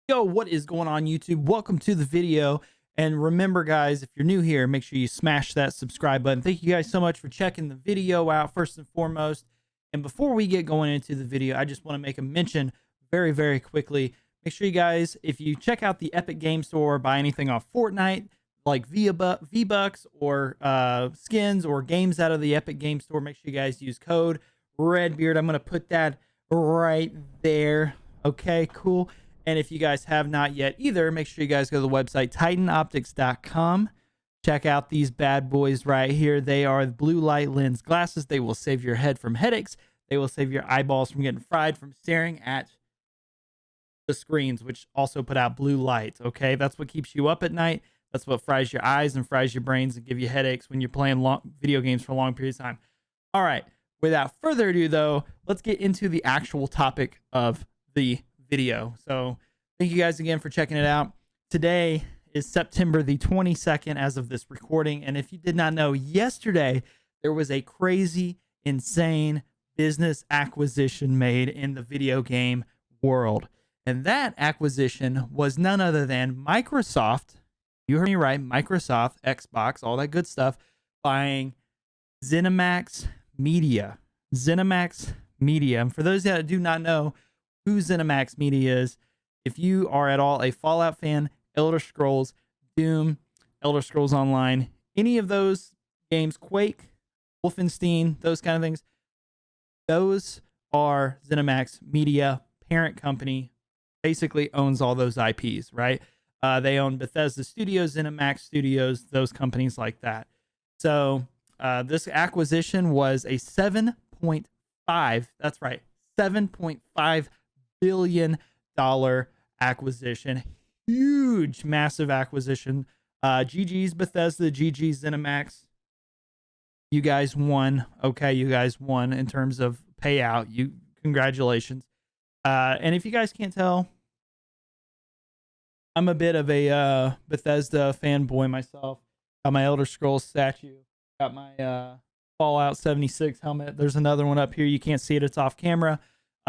Yo, what is going on, YouTube? Welcome to the video. And remember, guys, if you're new here, make sure you smash that subscribe button. Thank you guys so much for checking the video out, first and foremost. And before we get going into the video, I just want to make a mention very, very quickly. Make sure you guys, if you check out the Epic Game Store, buy anything off Fortnite, like V-Bucks or skins or games out of the Epic Game Store, make sure you guys use code Redbeard. I'm going to put that right there. Okay, cool. And if you guys have not yet either, make sure you guys go to the website titanoptics.com. Check out these bad boys right here. They are the blue light lens glasses. They will save your head from headaches. They will save your eyeballs from getting fried from staring at the screens, which also put out blue light. Okay, that's what keeps you up at night. That's what fries your eyes and fries your brains and give you headaches when you're playing video games for a long period of time. All right, without further ado, though, let's get into the actual topic of the video. So thank you guys again for checking it out. Today is September the 22nd as of this recording. And if you did not know, yesterday there was a crazy, insane business acquisition made in the video game world. And that acquisition was none other than Microsoft. You heard me right. Microsoft, Xbox, all that good stuff, buying Zenimax Media. Zenimax Media. And for those that do not know who Zenimax Media is, if you are at all a Fallout fan, Elder Scrolls, Doom, Elder Scrolls Online, any of those games, Quake, Wolfenstein, those kind of things, those are Zenimax Media, parent company, basically owns all those IPs, right? They own Bethesda Studios, Zenimax Studios, those companies like that. So this acquisition was a 7.5, that's right, $7.5 billion acquisition. Huge, massive acquisition. GG's Bethesda, GG's Zenimax. You guys won. Okay, you guys won in terms of payout. Congratulations. And if you guys can't tell, I'm a bit of a Bethesda fanboy myself. Got my Elder Scrolls statue. Got my Fallout 76 helmet. There's another one up here. You can't see it. It's off camera.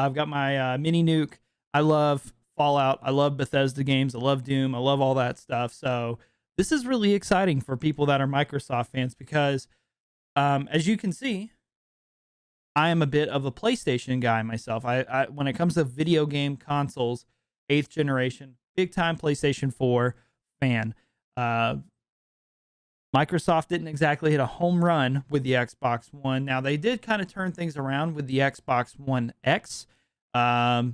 I've got my mini nuke. I love Fallout. I love Bethesda games. I love Doom. I love all that stuff. So this is really exciting for people that are Microsoft fans because, as you can see, I am a bit of a PlayStation guy myself. I when it comes to video game consoles, 8th generation, big time PlayStation 4 fan. Microsoft didn't exactly hit a home run with the Xbox One. Now they did kind of turn things around with the Xbox One X. So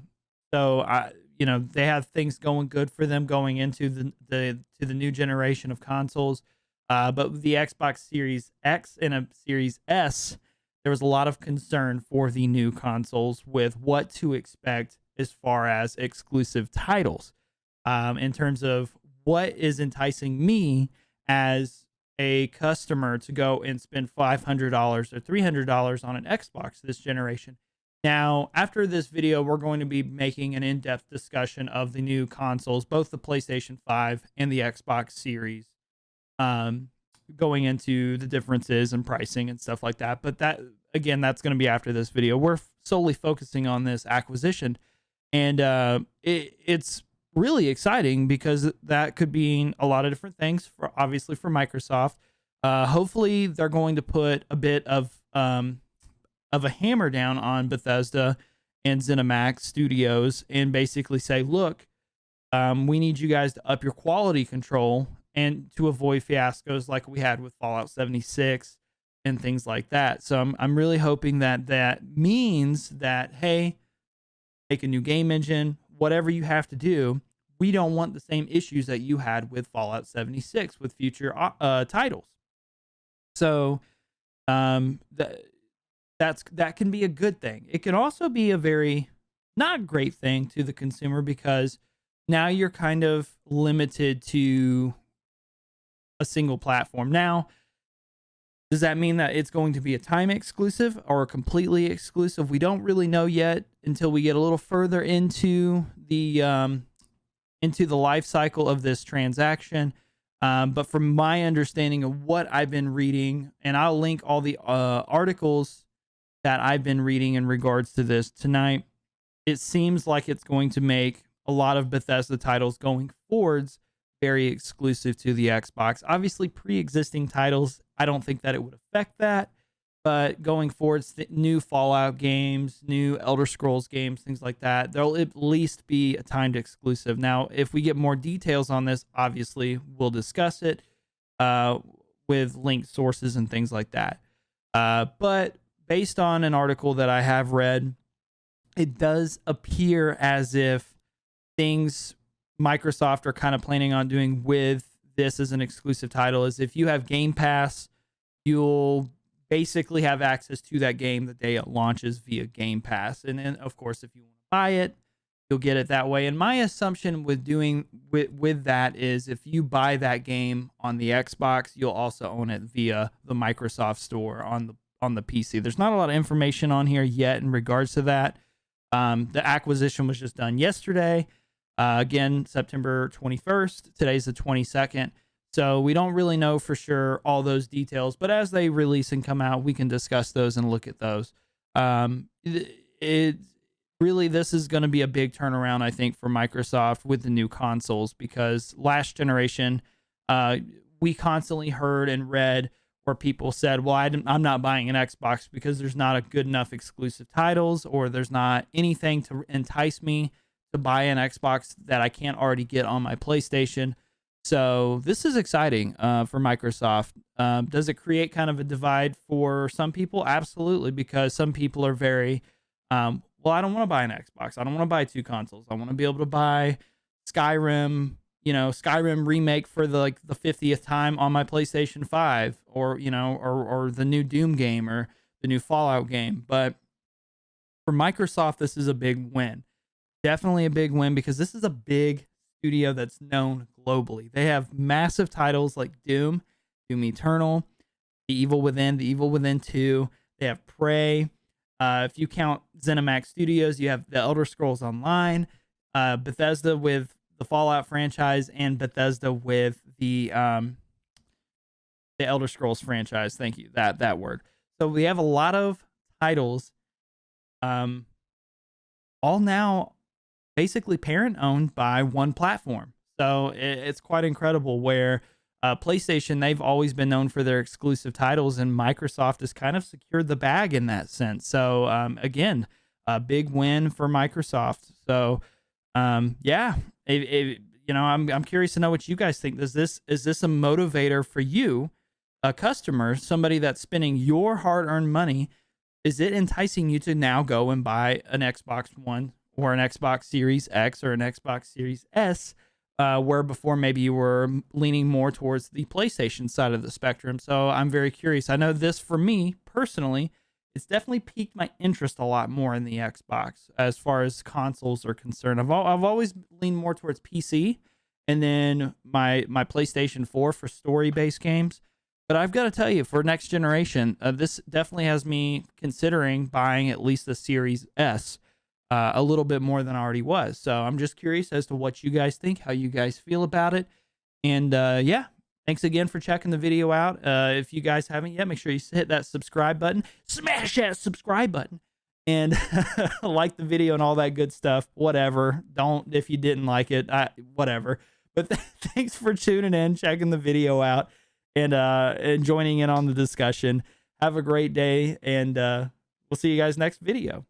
they have things going good for them going into the new generation of consoles. But with the Xbox Series X and a Series S, there was a lot of concern for the new consoles with what to expect as far as exclusive titles. In terms of what is enticing me as a customer to go and spend $500 or $300 on an Xbox this generation. Now, after this video, we're going to be making an in-depth discussion of the new consoles, both the PlayStation 5 and the Xbox Series, going into the differences and pricing and stuff like that. But that, again, that's going to be after this video. We're solely focusing on this acquisition, and it's really exciting because that could mean a lot of different things for Microsoft. Hopefully, they're going to put a bit of a hammer down on Bethesda and Zenimax Studios and basically say, look, we need you guys to up your quality control and to avoid fiascos like we had with Fallout 76 and things like that. So I'm really hoping that means that, hey, make a new game engine, whatever you have to do. We don't want the same issues that you had with Fallout 76 with future titles. So that can be a good thing. It can also be a very not great thing to the consumer because now you're kind of limited to a single platform. Now, does that mean that it's going to be a time exclusive or completely exclusive? We don't really know yet until we get a little further into the life cycle of this transaction. But from my understanding of what I've been reading, and I'll link all the articles that I've been reading in regards to this tonight, it seems like it's going to make a lot of Bethesda titles going forwards very exclusive to the Xbox. Obviously, pre-existing titles, I don't think that it would affect that, but going forwards, new Fallout games, new Elder Scrolls games, things like that, there'll at least be a timed exclusive. Now, if we get more details on this, obviously we'll discuss it with linked sources and things like that. But based on an article that I have read, it does appear as if things Microsoft are kind of planning on doing with this as an exclusive title is if you have Game Pass, you'll basically have access to that game the day it launches via Game Pass. And then, of course, if you want to buy it, you'll get it that way. And my assumption with doing with that is if you buy that game on the Xbox, you'll also own it via the Microsoft Store on the PC. There's not a lot of information on here yet in regards to that. The acquisition was just done yesterday. Again, September 21st. Today's the 22nd. So we don't really know for sure all those details, but as they release and come out, we can discuss those and look at those. It really, this is going to be a big turnaround, I think, for Microsoft with the new consoles, because last generation, we constantly heard and read where people said, well, I'm not buying an Xbox because there's not a good enough exclusive titles, or there's not anything to entice me to buy an Xbox that I can't already get on my PlayStation. So this is exciting for Microsoft. Does it create kind of a divide for some people? Absolutely, because some people are very, well, I don't want to buy an Xbox. I don't want to buy two consoles. I want to be able to buy Skyrim, Skyrim remake for the 50th time on my PlayStation 5, or, or the new Doom game or the new Fallout game. But for Microsoft, this is a big win. Definitely a big win, because this is a big studio that's known globally. They have massive titles like Doom Eternal, The Evil Within 2. They have Prey. If you count Zenimax Studios, you have the Elder Scrolls Online, Bethesda with the Fallout franchise, and Bethesda with the Elder Scrolls franchise. Thank you, that word. So we have a lot of titles, all now basically parent owned by one platform. So it's quite incredible where PlayStation, they've always been known for their exclusive titles, and Microsoft has kind of secured the bag in that sense. So again, a big win for Microsoft. So yeah, I'm curious to know what you guys think. Is this a motivator for you, a customer, somebody that's spending your hard-earned money? Is it enticing you to now go and buy an Xbox One or an Xbox Series X or an Xbox Series S, where before maybe you were leaning more towards the PlayStation side of the spectrum? So I'm very curious. I know this, for me personally, it's definitely piqued my interest a lot more in the Xbox as far as consoles are concerned. I've always leaned more towards PC, and then my PlayStation 4 for story-based games. But I've got to tell you, for next generation, this definitely has me considering buying at least the Series S, a little bit more than I already was. So I'm just curious as to what you guys think, how you guys feel about it. And yeah, thanks again for checking the video out. If you guys haven't yet, make sure you hit that subscribe button, smash that subscribe button, and like the video and all that good stuff. Whatever. Don't, if you didn't like it, whatever. But thanks for tuning in, checking the video out, and joining in on the discussion. Have a great day, and we'll see you guys next video.